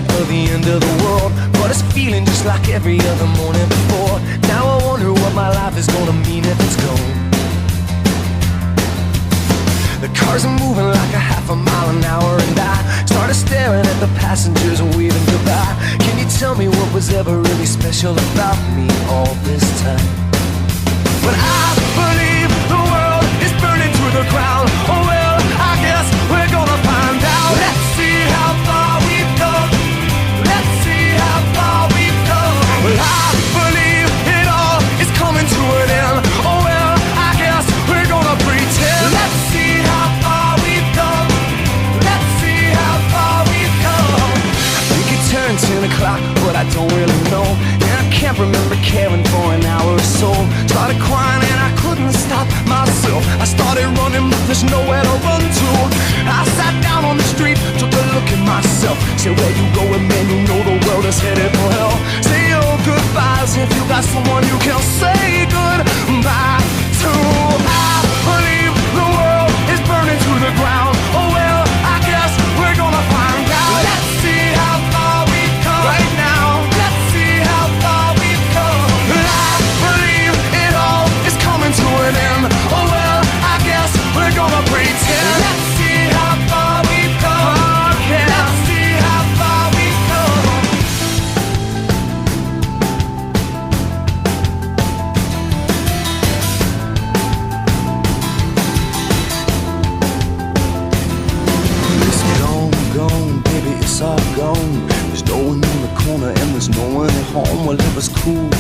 start of the end of the world, but it's feeling just like every other morning before. Now I wonder what my life is gonna mean if it's gone. The cars are moving like a half a mile an hour, and I started staring at the passengers and waving goodbye. Can you tell me what was ever really special about me all this time? But I believe the world is burning to the ground. Oh well, I guess we're gonna find out. Let's see how far we've come. Let's see how far we've come. Well, I believe it all is coming to an end. Oh well, I guess we're gonna pretend. Let's see how far we've come. Let's see how far we've come. I think it turned 10 o'clock, but I don't really know. And I can't remember caring for an hour or so. Started crying and I couldn't stop myself. I started running, but there's nowhere to run to. I sat down on the street, took a look at myself. Said, where you going, man? You know the world is headed for hell. Say your goodbyes if you got someone you can say goodbye to. I believe the world is burning to the ground. Oh well, I guess we're gonna find out. Let's see how far we've come right now. Let's see how far we've come. I believe it all is coming to an end. Oh well, I guess we're gonna pretend. Let's see how far we've come. Okay. Let's see how far we've come. It's gone, baby, it's all gone. There's no one in the corner and there's no one at home. Well, it was cool,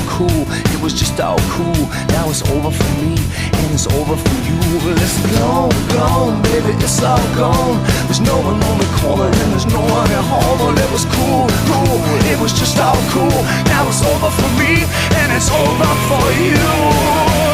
it was just all cool. Now it's over for me and it's over for you. Well, it's gone, baby, it's all gone. There's no one on the corner and there's no one at home. Well, it was cool, it was just all cool. Now it's over for me and it's over for you.